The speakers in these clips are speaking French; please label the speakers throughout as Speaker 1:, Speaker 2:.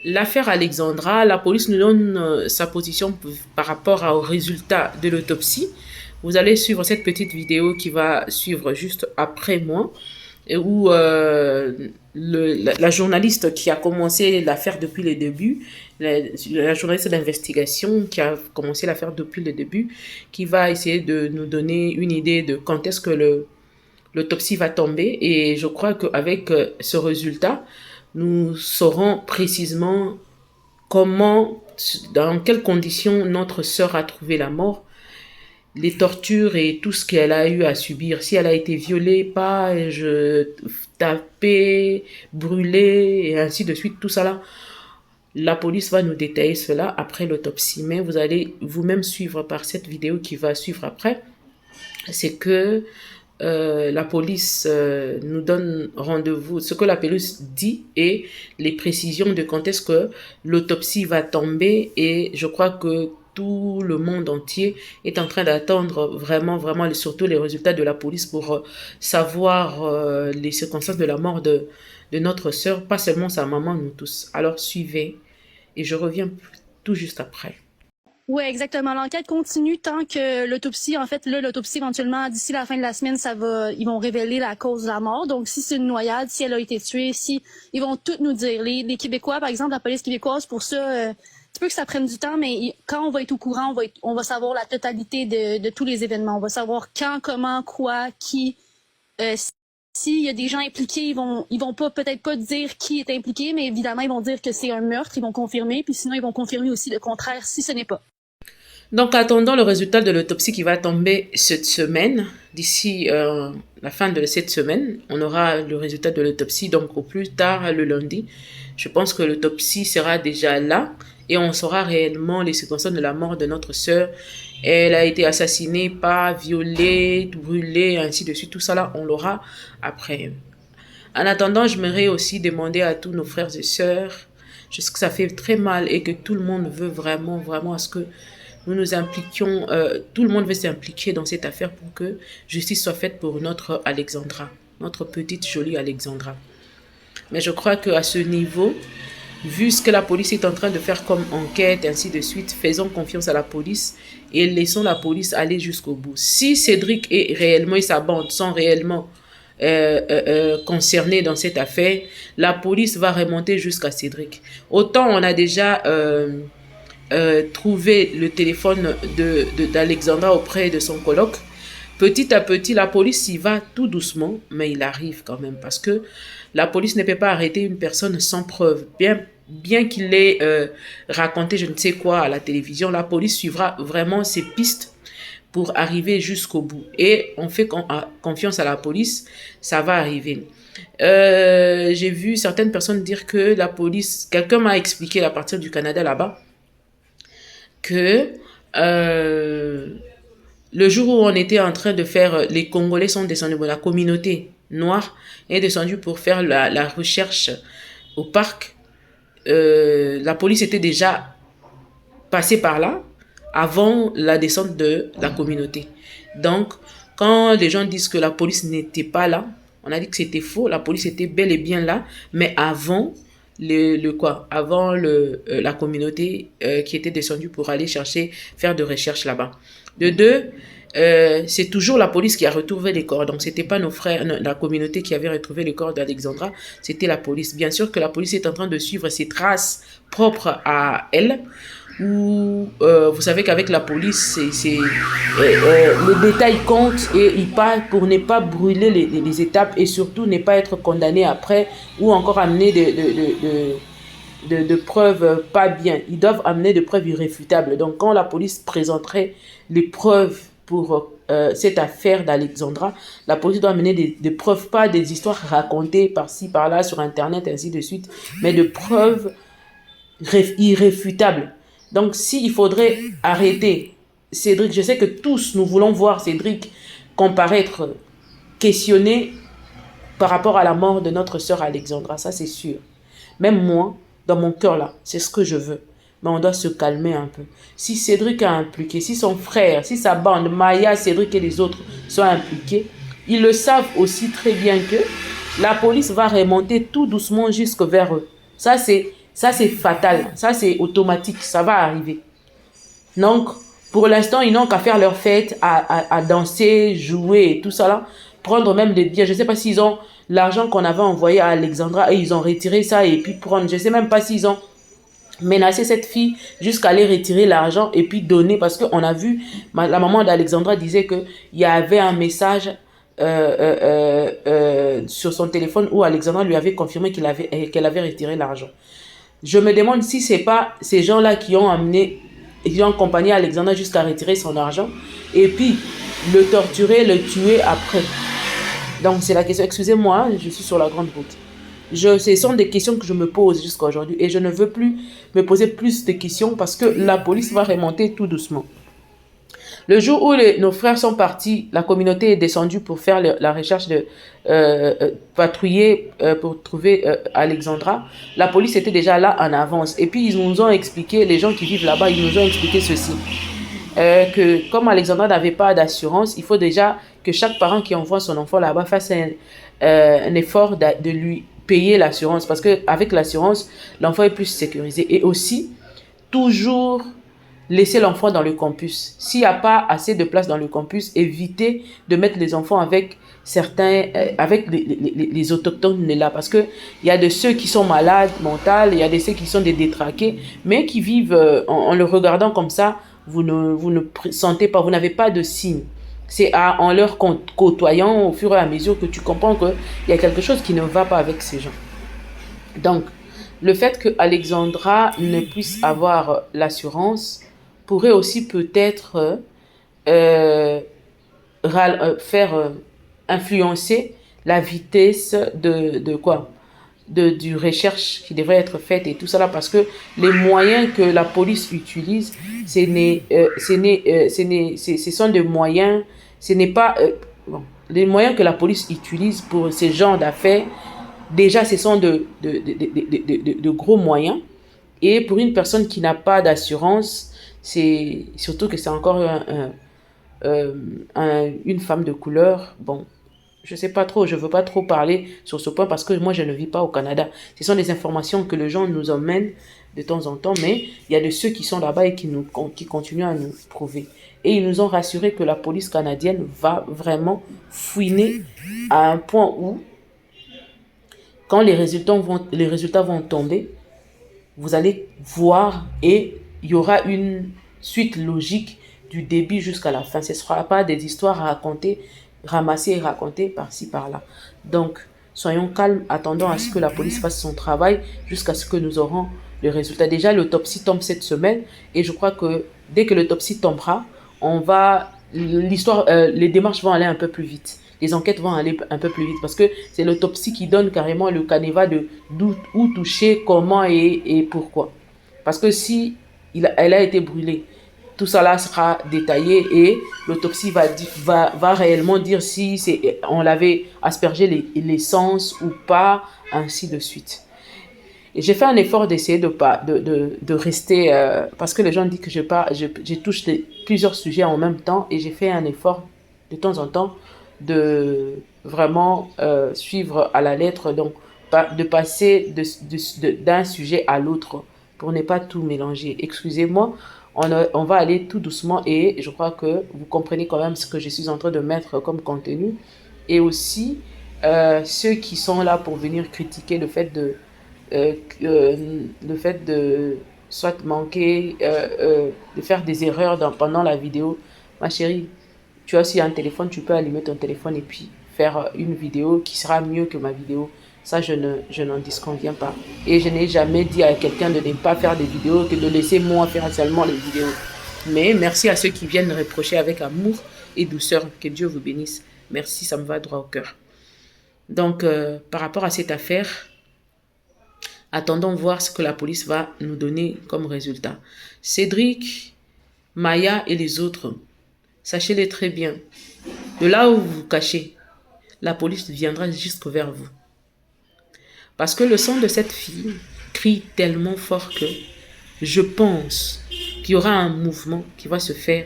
Speaker 1: L'affaire Alexandra, la police nous donne sa position par rapport au résultat de l'autopsie. Vous allez suivre cette petite vidéo qui va suivre juste après moi, et où la journaliste qui a commencé l'affaire depuis le début, la journaliste d'investigation qui a commencé l'affaire depuis le début, qui va essayer de nous donner une idée de quand est-ce que l'autopsie va tomber. Et je crois qu'avec ce résultat, nous saurons précisément comment, dans quelles conditions notre sœur a trouvé la mort, les tortures et tout ce qu'elle a eu à subir. Si elle a été violée, pas, tapée, brûlée, et ainsi de suite, tout ça là. La police va nous détailler cela après l'autopsie. Mais vous allez vous-même suivre par cette vidéo qui va suivre après. C'est que la police nous donne rendez-vous, ce que la police dit et les précisions de quand est-ce que l'autopsie va tomber. Et je crois que tout le monde entier est en train d'attendre vraiment, vraiment, surtout les résultats de la police pour savoir les circonstances de la mort de notre sœur, pas seulement sa maman, nous tous. Alors suivez et je reviens tout juste après.
Speaker 2: Oui, exactement. L'enquête continue tant que l'autopsie, en fait, là, l'autopsie, éventuellement, d'ici la fin de la semaine, ils vont révéler la cause de la mort. Donc, si c'est une noyade, si elle a été tuée, si, ils vont tout nous dire. Les Québécois, par exemple, la police québécoise, pour ça, tu peux que ça prenne du temps, mais quand on va être au courant, on va savoir la totalité de tous les événements. On va savoir quand, comment, quoi, qui, s'il y a des gens impliqués, ils vont peut-être pas dire qui est impliqué, mais évidemment, ils vont dire que c'est un meurtre, ils vont confirmer, puis sinon, ils vont confirmer aussi le contraire si ce n'est pas.
Speaker 1: Donc, attendons le résultat de l'autopsie qui va tomber cette semaine. D'ici la fin de cette semaine, on aura le résultat de l'autopsie, donc au plus tard le lundi. Je pense que l'autopsie sera déjà là et on saura réellement les circonstances de la mort de notre sœur. Elle a été assassinée, pas violée, brûlée, ainsi de suite. Tout ça là, on l'aura après. En attendant, j'aimerais aussi demander à tous nos frères et sœurs, je sais que ça fait très mal et que tout le monde veut vraiment, vraiment à ce que nous nous impliquions, tout le monde veut s'impliquer dans cette affaire pour que justice soit faite pour notre Alexandra, notre petite jolie Alexandra. Mais je crois qu'à ce niveau, vu ce que la police est en train de faire comme enquête, ainsi de suite, faisons confiance à la police et laissons la police aller jusqu'au bout. Si Cédric est réellement et sa bande sont réellement concernés dans cette affaire, la police va remonter jusqu'à Cédric. Autant on a déjà trouvé le téléphone d'Alexandra auprès de son coloc. Petit à petit, la police y va tout doucement, mais il arrive quand même parce que la police ne peut pas arrêter une personne sans preuve. Bien qu'il ait raconté je ne sais quoi à la télévision, la police suivra vraiment ses pistes pour arriver jusqu'au bout. Et on fait confiance à la police, ça va arriver. J'ai vu certaines personnes dire que la police, quelqu'un m'a expliqué à partir du Canada là-bas, que le jour où on était en train de faire, les Congolais sont descendus, la communauté noire est descendue pour faire la recherche au parc. La police était déjà passée par là avant la descente de la communauté. Donc, quand les gens disent que la police n'était pas là, on a dit que c'était faux. La police était bel et bien là, mais avant avant la communauté qui était descendue pour aller faire de recherches là-bas. De deux, c'est toujours la police qui a retrouvé les corps. Donc, c'était pas nos frères, la communauté qui avait retrouvé le corps d'Alexandra, c'était la police. Bien sûr que la police est en train de suivre ses traces propres à elle. Vous savez qu'avec la police, le détail compte et il part pour ne pas brûler les étapes et surtout ne pas être condamné après ou encore amener de preuves pas bien. Ils doivent amener des preuves irréfutables. Donc, quand la police présenterait les preuves pour cette affaire d'Alexandra, la police doit amener des preuves, pas des histoires racontées par-ci, par-là, sur Internet, ainsi de suite, mais de preuves irréfutables. Donc, s'il faudrait arrêter Cédric, je sais que tous nous voulons voir Cédric comparaître, questionner par rapport à la mort de notre sœur Alexandra, ça c'est sûr. Même moi, dans mon cœur là, c'est ce que je veux. Mais on doit se calmer un peu. Si Cédric est impliqué, si son frère, si sa bande, Maya, Cédric et les autres sont impliqués, ils le savent aussi très bien que la police va remonter tout doucement jusque vers eux. Ça, c'est Ça, c'est fatal. Ça, c'est automatique. Ça va arriver. Donc, pour l'instant, ils n'ont qu'à faire leur fête, à danser, jouer et tout ça là. Prendre même des billets. Je ne sais pas s'ils ont l'argent qu'on avait envoyé à Alexandra et ils ont retiré ça et puis prendre. Je ne sais même pas s'ils ont menacé cette fille jusqu'à aller retirer l'argent et puis donner. Parce qu'on a vu, la maman d'Alexandra disait qu'il y avait un message sur son téléphone où Alexandra lui avait confirmé qu'elle avait retiré l'argent. Je me demande si c'est pas ces gens-là qui ont accompagné Alexandra jusqu'à retirer son argent et puis le torturer, le tuer après. Donc c'est la question. Excusez-moi, je suis sur la grande route. Ce sont des questions que je me pose jusqu'à aujourd'hui et je ne veux plus me poser plus de questions parce que la police va remonter tout doucement. Le jour où nos frères sont partis, la communauté est descendue pour faire la recherche de patrouiller pour trouver Alexandra. La police était déjà là en avance. Et puis ils nous ont expliqué, les gens qui vivent là-bas, ils nous ont expliqué ceci. Que comme Alexandra n'avait pas d'assurance, il faut déjà que chaque parent qui envoie son enfant là-bas fasse un effort de lui payer l'assurance. Parce qu'avec l'assurance, l'enfant est plus sécurisé. Et aussi, toujours laisser l'enfant dans le campus. S'il n'y a pas assez de place dans le campus, évitez de mettre les enfants avec certains, avec les autochtones là. Parce qu'il y a de ceux qui sont malades mentales, il y a de ceux qui sont des détraqués, mais qui vivent en le regardant comme ça, vous ne sentez pas, vous n'avez pas de signe. C'est en leur côtoyant au fur et à mesure que tu comprends qu'il y a quelque chose qui ne va pas avec ces gens. Donc, le fait que Alexandra ne puisse avoir l'assurance pourrait aussi peut-être faire influencer la vitesse du recherche qui devrait être faite et tout ça là, parce que les moyens que la police utilise, ce sont des moyens, ce n'est pas les moyens que la police utilise pour ces genres d'affaires. Déjà, ce sont de gros moyens. Et pour une personne qui n'a pas d'assurance, c'est surtout que c'est encore une femme de couleur. Bon, je sais pas trop, je veux pas trop parler sur ce point parce que moi, je ne vis pas au Canada. Ce sont des informations que les gens nous emmènent de temps en temps, mais il y a de ceux qui sont là-bas et qui continuent à nous prouver. Et ils nous ont rassuré que la police canadienne va vraiment fouiner à un point où, quand les résultats vont tomber, vous allez voir et il y aura une suite logique du début jusqu'à la fin. Ce ne sera pas des histoires à raconter, ramasser et raconter par-ci, par-là. Donc, soyons calmes, attendons à ce que la police fasse son travail jusqu'à ce que nous aurons le résultat. Déjà, l'autopsie tombe cette semaine et je crois que dès que l'autopsie tombera, les démarches vont aller un peu plus vite. Les enquêtes vont aller un peu plus vite parce que c'est l'autopsie qui donne carrément le canevas de où toucher, comment et pourquoi. Parce que si elle a été brûlée, tout ça là sera détaillé et l'autopsie va réellement dire si on l'avait aspergé l'essence ou pas, ainsi de suite. Et j'ai fait un effort d'essayer de rester, parce que les gens disent que je touche plusieurs sujets en même temps et j'ai fait un effort de temps en temps de vraiment suivre à la lettre, donc de passer d'un sujet à l'autre pour ne pas tout mélanger. Excusez-moi, on va aller tout doucement et je crois que vous comprenez quand même ce que je suis en train de mettre comme contenu. Et aussi, ceux qui sont là pour venir critiquer le fait de soit manquer, de faire des erreurs pendant la vidéo. Ma chérie, tu as aussi un téléphone, tu peux allumer ton téléphone et puis faire une vidéo qui sera mieux que ma vidéo. Ça, je n'en disconviens pas. Et je n'ai jamais dit à quelqu'un de ne pas faire des vidéos, que de laisser moi faire seulement les vidéos. Mais merci à ceux qui viennent reprocher avec amour et douceur. Que Dieu vous bénisse. Merci, ça me va droit au cœur. Donc, par rapport à cette affaire, attendons voir ce que la police va nous donner comme résultat. Cédric, Maya et les autres, sachez-les très bien. De là où vous vous cachez, la police viendra jusque vers vous. Parce que le sang de cette fille crie tellement fort que je pense qu'il y aura un mouvement qui va se faire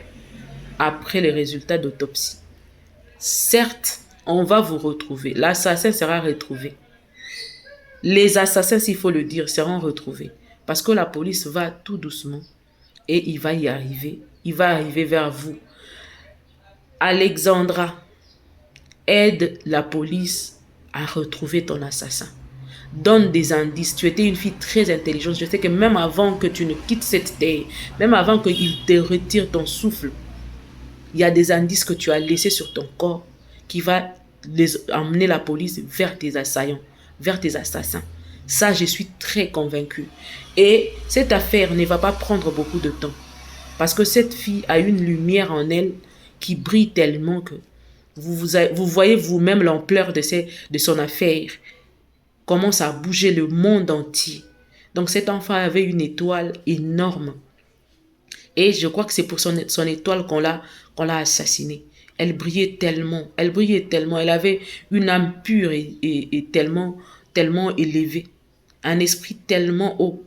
Speaker 1: après les résultats d'autopsie. Certes, on va vous retrouver. L'assassin sera retrouvé. Les assassins, s'il faut le dire, seront retrouvés. Parce que la police va tout doucement et il va y arriver. Il va arriver vers vous. Alexandra, aide la police à retrouver ton assassin. Donne des indices. Tu étais une fille très intelligente. Je sais que même avant que tu ne quittes cette terre, même avant qu'il te retire ton souffle, il y a des indices que tu as laissés sur ton corps qui va emmener la police vers tes assaillants, vers tes assassins. Ça, je suis très convaincue. Et cette affaire ne va pas prendre beaucoup de temps. Parce que cette fille a une lumière en elle qui brille tellement que vous voyez vous-même l'ampleur de son affaire. Comment ça a bougé le monde entier. Donc cet enfant avait une étoile énorme. Et je crois que c'est pour son étoile qu'on l'a assassinée. Elle brillait tellement, elle avait une âme pure et tellement élevée. Un esprit tellement haut.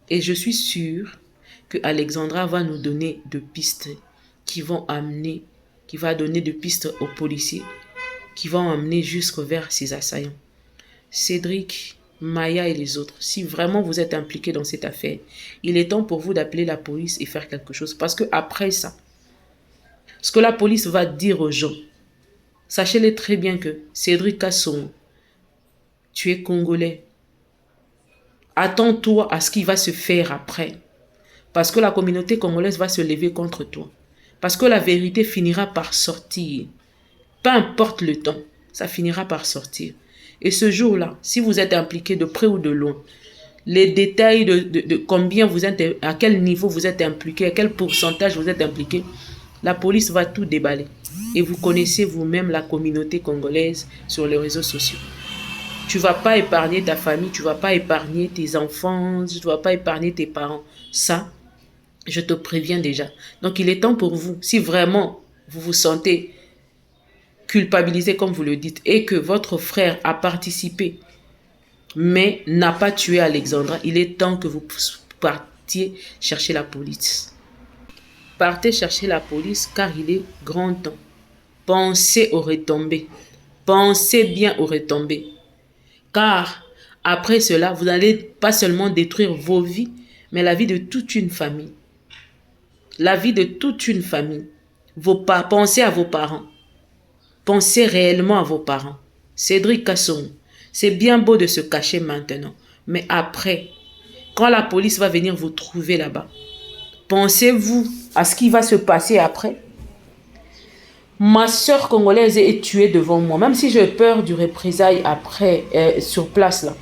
Speaker 1: Et je suis sûre que Alexandra va nous donner de pistes qui va donner de pistes aux policiers, qui vont amener jusque vers ses assaillants. Cédric, Maya et les autres, si vraiment vous êtes impliqués dans cette affaire, il est temps pour vous d'appeler la police et faire quelque chose. Parce que après ça, ce que la police va dire aux gens, sachez-le très bien que Cédric Kasson, tu es congolais. Attends-toi à ce qui va se faire après. Parce que la communauté congolaise va se lever contre toi. Parce que la vérité finira par sortir. Peu importe le temps, ça finira par sortir. Et ce jour-là, si vous êtes impliqué de près ou de loin, les détails de combien vous êtes, à quel niveau vous êtes impliqué, à quel pourcentage vous êtes impliqué, la police va tout déballer. Et vous connaissez vous-même la communauté congolaise sur les réseaux sociaux. Tu ne vas pas épargner ta famille, tu ne vas pas épargner tes enfants, tu ne vas pas épargner tes parents. Ça, je te préviens déjà. Donc, il est temps pour vous, si vraiment vous vous sentez culpabilisé comme vous le dites et que votre frère a participé mais n'a pas tué Alexandra, il est temps que vous partiez chercher la police. Partez chercher la police car il est grand temps. Pensez aux retombées. Pensez bien aux retombées. Car après cela, vous n'allez pas seulement détruire vos vies, mais la vie de toute une famille. La vie de toute une famille. Pensez à vos parents. Pensez réellement à vos parents. Cédric Kasson, c'est bien beau de se cacher maintenant. Mais après, quand la police va venir vous trouver là-bas, pensez-vous à ce qui va se passer après? Ma soeur congolaise est tuée devant moi. Même si j'ai peur du représailles après, sur place là,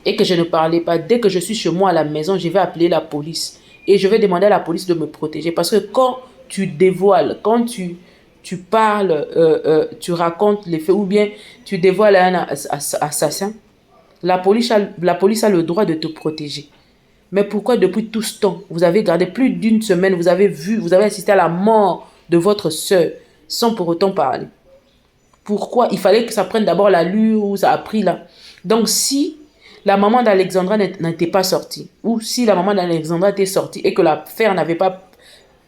Speaker 1: et que je ne parlais pas, dès que je suis chez moi à la maison, je vais appeler la police. Et je vais demander à la police de me protéger. Parce que quand tu dévoiles, quand tu parles, tu racontes les faits ou bien tu dévoiles un assassin, la police a le droit de te protéger. Mais pourquoi depuis tout ce temps, vous avez gardé plus d'une semaine, vous avez assisté à la mort de votre soeur sans pour autant parler? Pourquoi? Il fallait que ça prenne d'abord l'allure où ça a pris là. Donc si la maman d'Alexandra n'était pas sortie, ou si la maman d'Alexandra était sortie et que l'affaire n'avait pas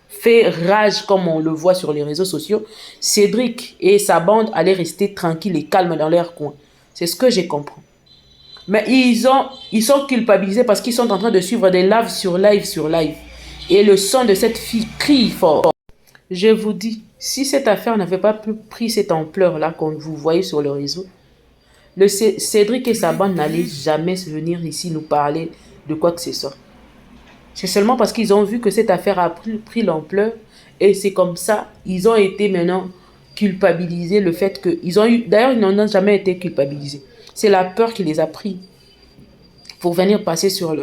Speaker 1: fait rage comme on le voit sur les réseaux sociaux, Cédric et sa bande allaient rester tranquilles et calmes dans leur coin. C'est ce que j'ai compris. Mais ils sont culpabilisés parce qu'ils sont en train de suivre des lives sur live sur live. Et le son de cette fille crie fort. Je vous dis, si cette affaire n'avait pas pris cette ampleur-là qu'on vous voyez sur le réseau, Cédric et sa bande n'allaient jamais venir ici nous parler de quoi que ce soit. C'est seulement parce qu'ils ont vu que cette affaire a pris l'ampleur et c'est comme ça, ils ont été maintenant culpabilisés. Le fait qu'ils ont eu, d'ailleurs, ils n'ont jamais été culpabilisés. C'est la peur qui les a pris pour venir passer sur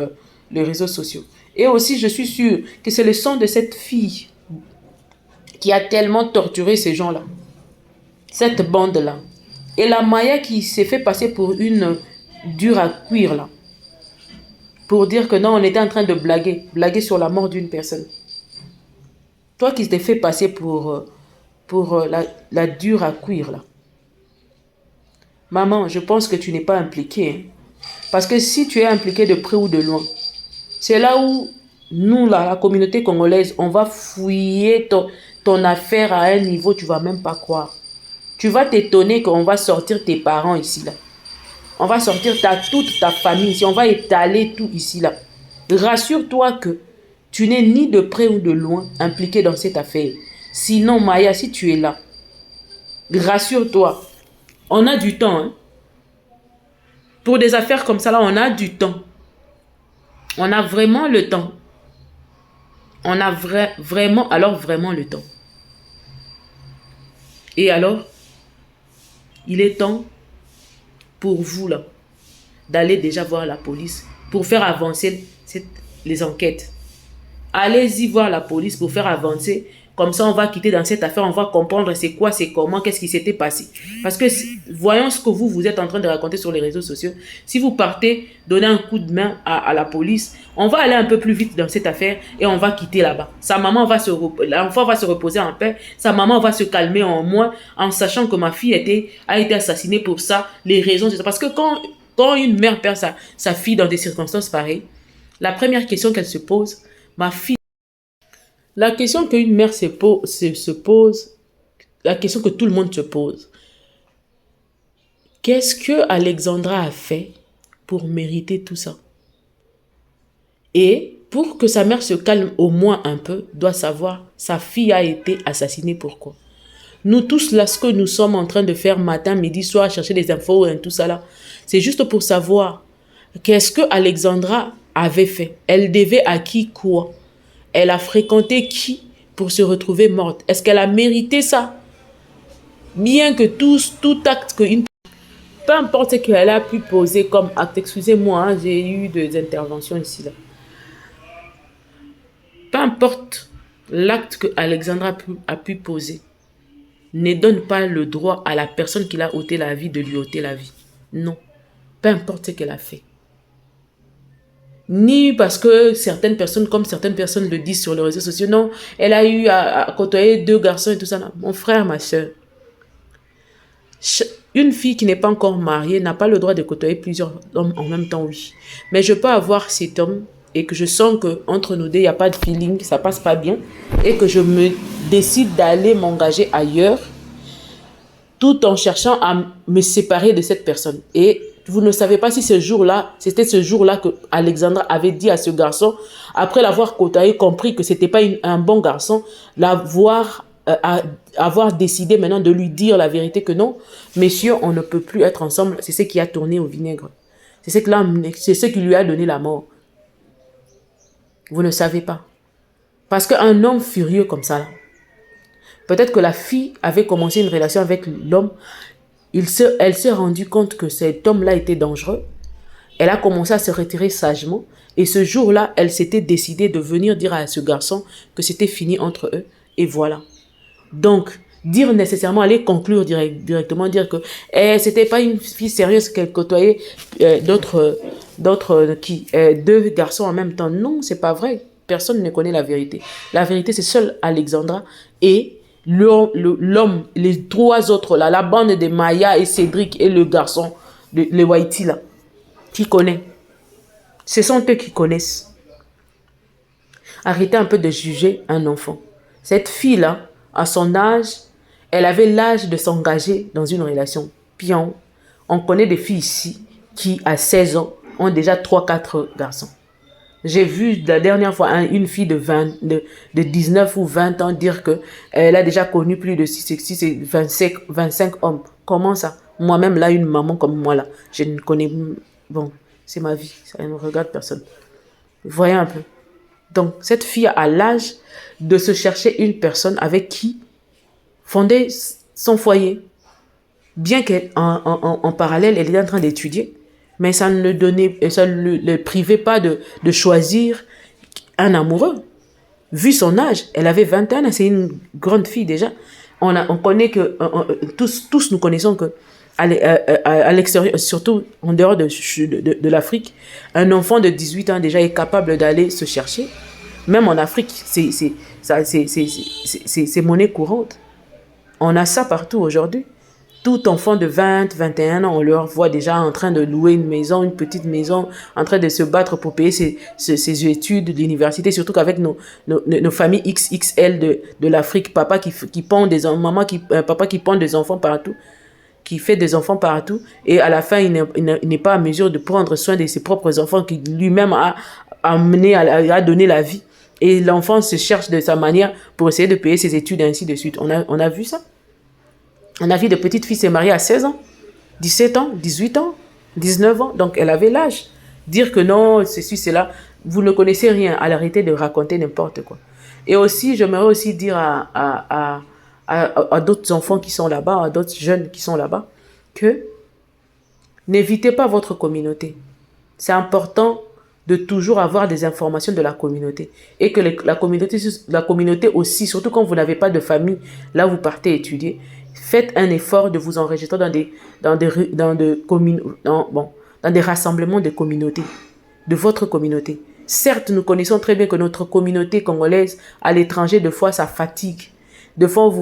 Speaker 1: les réseaux sociaux. Et aussi, je suis sûre que c'est le sang de cette fille qui a tellement torturé ces gens-là. Cette bande-là. Et la Maya qui s'est fait passer pour une dure à cuire là. Pour dire que non, on était en train de blaguer sur la mort d'une personne. Toi qui t'es fait passer pour la dure à cuire là. Maman, je pense que tu n'es pas impliquée. Hein. Parce que si tu es impliquée de près ou de loin, c'est là où nous, là, la communauté congolaise, on va fouiller ton affaire à un niveau, tu ne vas même pas croire. Tu vas t'étonner qu'on va sortir tes parents ici là. On va sortir toute ta famille ici. On va étaler tout ici, là. Rassure-toi que tu n'es ni de près ou de loin impliqué dans cette affaire. Sinon, Maya, si tu es là, rassure-toi. On a du temps, hein. Pour des affaires comme ça, là, on a du temps. On a vraiment le temps. On a vraiment le temps. Et alors, il est temps pour vous, là, d'aller déjà voir la police pour faire avancer les enquêtes. Allez-y voir la police pour faire avancer. Comme ça, on va quitter dans cette affaire, on va comprendre c'est quoi, c'est comment, qu'est-ce qui s'était passé. Parce que voyons ce que vous êtes en train de raconter sur les réseaux sociaux. Si vous partez donner un coup de main à la police, on va aller un peu plus vite dans cette affaire et on va quitter là-bas. L'enfant va se reposer en paix, sa maman va se calmer en moins en sachant que ma fille a été assassinée pour ça, les raisons, c'est ça. Parce que quand une mère perd sa fille dans des circonstances pareilles, la première question qu'elle se pose, ma fille, la question qu'une mère se pose, la question que tout le monde se pose, qu'est-ce que Alexandra a fait pour mériter tout ça? Et pour que sa mère se calme au moins un peu, doit savoir sa fille a été assassinée, pourquoi? Nous tous là, ce que nous sommes en train de faire matin, midi, soir, chercher des infos et tout ça là, c'est juste pour savoir qu'est-ce que Alexandra avait fait. Elle devait à qui quoi? Elle a fréquenté qui pour se retrouver morte? Est-ce qu'elle a mérité ça? Bien que tout acte peu importe ce qu'elle a pu poser comme acte, excusez-moi, hein, j'ai eu des interventions ici là. Peu importe l'acte que Alexandra a pu poser, ne donne pas le droit à la personne qui l'a ôté la vie de lui ôter la vie. Non. Peu importe ce qu'elle a fait. Ni parce que certaines personnes le disent sur les réseaux sociaux, non, elle a eu à côtoyer 2 garçons et tout ça. Non. Mon frère, ma soeur, une fille qui n'est pas encore mariée n'a pas le droit de côtoyer plusieurs hommes en même temps, oui. Mais je peux avoir cet homme et que je sens qu'entre nous deux, il n'y a pas de feeling, ça passe pas bien, et que je me décide d'aller m'engager ailleurs, tout en cherchant à me séparer de cette personne. Et vous ne savez pas si c'était ce jour-là que Alexandra avait dit à ce garçon, après l'avoir côtoyé, compris que c'était pas un bon garçon, avoir décidé maintenant de lui dire la vérité que non, messieurs, on ne peut plus être ensemble. C'est ce qui a tourné au vinaigre. C'est ce qui lui a donné la mort. Vous ne savez pas. Parce qu'un homme furieux comme ça, là, peut-être que la fille avait commencé une relation avec l'homme. Elle s'est rendue compte que cet homme-là était dangereux. Elle a commencé à se retirer sagement. Et ce jour-là, elle s'était décidée de venir dire à ce garçon que c'était fini entre eux. Et voilà. Donc, dire nécessairement, aller conclure directement, dire que c'était pas une fille sérieuse qu'elle côtoyait d'autres 2 garçons en même temps. Non, c'est pas vrai. Personne ne connaît la vérité. La vérité, c'est seule Alexandra et l'homme, les 3 autres là, la bande de Maya et Cédric et le garçon, le Whitey là, qui connaît. Ce sont eux qui connaissent. Arrêtez un peu de juger un enfant. Cette fille là, à son âge, elle avait l'âge de s'engager dans une relation. Puis on connaît des filles ici qui, à 16 ans, ont déjà 3-4 garçons. J'ai vu la dernière fois une fille de 19 ou 20 ans dire qu'elle a déjà connu plus de 25 hommes. Comment ça? Moi-même, là, une maman comme moi, là, je ne connais... Bon, c'est ma vie, ça ne regarde personne. Voyez un peu. Donc, cette fille a l'âge de se chercher une personne avec qui fonder son foyer. Bien qu'en parallèle, elle est en train d'étudier, mais ça ne le privait pas de choisir un amoureux. Vu son âge, elle avait 21 ans, c'est une grande fille déjà. On connaît que, tous nous connaissons que à l'extérieur, surtout en dehors de l'Afrique, un enfant de 18 ans déjà est capable d'aller se chercher. Même en Afrique, c'est monnaie courante. On a ça partout aujourd'hui. Tout enfant de 20, 21 ans, on leur voit déjà en train de louer une maison, une petite maison, en train de se battre pour payer ses études d'université, surtout qu'avec nos familles XXL de l'Afrique, papa qui pond des enfants, papa qui pond des enfants partout. qui fait des enfants partout, et à la fin, il n'est pas en mesure de prendre soin de ses propres enfants, qui lui-même a amené, a donné la vie. Et l'enfant se cherche de sa manière pour essayer de payer ses études, et ainsi de suite. On a vu ça. On a vu de petites filles se marier à 16 ans, 17 ans, 18 ans, 19 ans. Donc, elle avait l'âge. Dire que non, ceci, cela, vous ne connaissez rien. Arrêtez de raconter n'importe quoi. Et aussi, j'aimerais aussi dire à d'autres enfants qui sont là-bas, à d'autres jeunes qui sont là-bas, que n'évitez pas votre communauté. C'est important de toujours avoir des informations de la communauté. Et que la communauté aussi, surtout quand vous n'avez pas de famille, là où vous partez étudier, faites un effort de vous enregistrer dans des rassemblements de communautés, de votre communauté. Certes, nous connaissons très bien que notre communauté congolaise à l'étranger, des fois, ça fatigue. Des fois,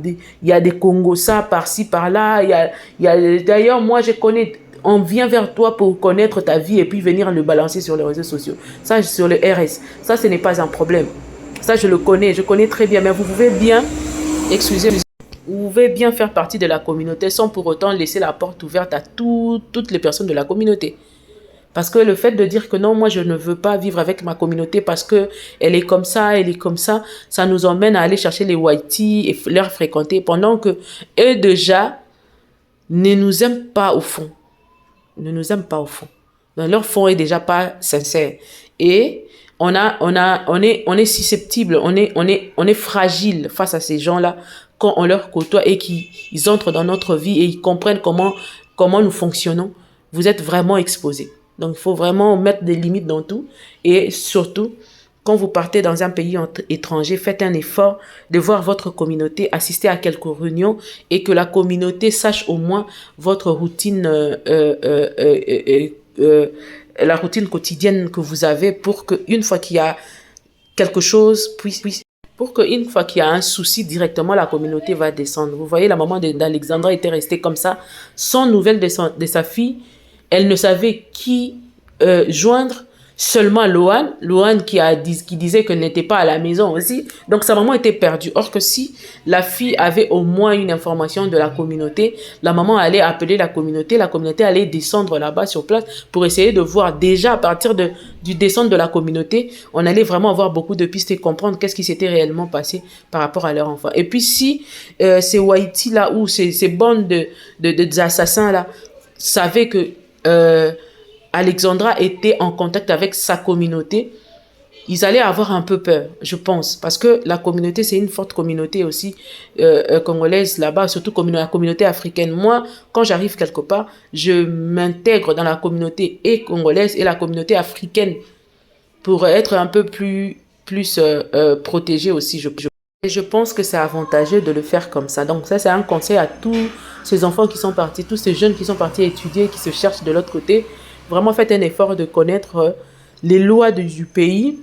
Speaker 1: il y a des Congossas par-ci, par-là. D'ailleurs, moi, je connais... On vient vers toi pour connaître ta vie et puis venir le balancer sur les réseaux sociaux. Ça, sur le RS. Ça, ce n'est pas un problème. Ça, je connais très bien. Mais vous pouvez bien, excusez-moi, vous pouvez bien faire partie de la communauté sans pour autant laisser la porte ouverte à toutes les personnes de la communauté. Parce que le fait de dire que non, moi je ne veux pas vivre avec ma communauté parce que elle est comme ça, ça nous emmène à aller chercher les whiteys et leur fréquenter pendant que eux déjà ne nous aiment pas au fond. Ne nous aiment pas au fond. Donc, leur fond est déjà pas sincère. Et on est susceptible, on est fragile face à ces gens-là quand on leur côtoie et qu'ils entrent dans notre vie et ils comprennent comment nous fonctionnons. Vous êtes vraiment exposés. Donc, il faut vraiment mettre des limites dans tout. Et surtout, quand vous partez dans un pays étranger, faites un effort de voir votre communauté, assister à quelques réunions et que la communauté sache au moins votre routine, la routine quotidienne que vous avez pour qu'une fois qu'il y a quelque chose, pour qu'une fois qu'il y a un souci, directement la communauté va descendre. Vous voyez, la maman d'Alexandra était restée comme ça, sans nouvelles de sa fille. Elle ne savait qui joindre, seulement Loane qui disait qu'elle n'était pas à la maison aussi. Donc sa maman était perdue. Or que si la fille avait au moins une information de la communauté, la maman allait appeler la communauté allait descendre là-bas sur place pour essayer de voir déjà à partir du descendre de la communauté, on allait vraiment avoir beaucoup de pistes et comprendre qu'est-ce qui s'était réellement passé par rapport à leur enfant. Et puis si ces Whitey là ou ces bandes d'assassins là savaient que Alexandra était en contact avec sa communauté, ils allaient avoir un peu peur, je pense. Parce que la communauté, c'est une forte communauté aussi congolaise là-bas, surtout la communauté africaine. Moi, quand j'arrive quelque part, je m'intègre dans la communauté congolaise et la communauté africaine pour être un peu plus protégée aussi. Et je pense que c'est avantageux de le faire comme ça. Donc ça, c'est un conseil à tous ces enfants qui sont partis, tous ces jeunes qui sont partis étudier, qui se cherchent de l'autre côté. Vraiment, faites un effort de connaître les lois du pays,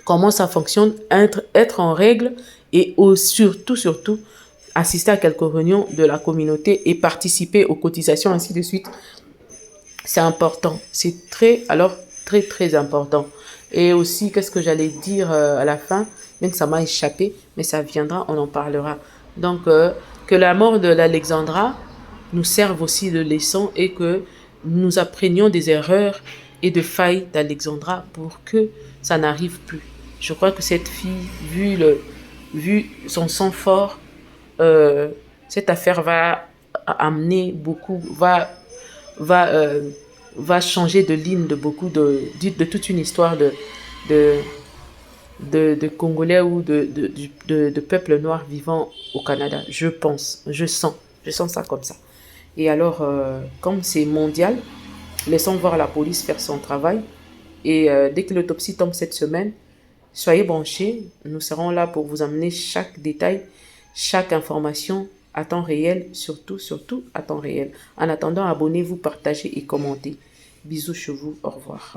Speaker 1: comment ça fonctionne, être en règle et surtout, assister à quelques réunions de la communauté et participer aux cotisations, ainsi de suite. C'est important. C'est très important. Et aussi, qu'est-ce que j'allais dire à la fin? Même ça m'a échappé, mais ça viendra, on en parlera. Donc, que la mort de l'Alexandra nous serve aussi de leçon et que nous apprenions des erreurs et de failles d'Alexandra pour que ça n'arrive plus. Je crois que cette fille, vu son sang fort, cette affaire va amener beaucoup, va changer de ligne de beaucoup de toute une histoire de Congolais ou de peuple noir vivant au Canada. Je pense, je sens ça comme ça. Et alors, comme c'est mondial, laissons voir la police faire son travail. Et dès que l'autopsie tombe cette semaine, soyez branchés. Nous serons là pour vous amener chaque détail, chaque information à temps réel, surtout à temps réel. En attendant, abonnez-vous, partagez et commentez. Bisous chez vous, au revoir.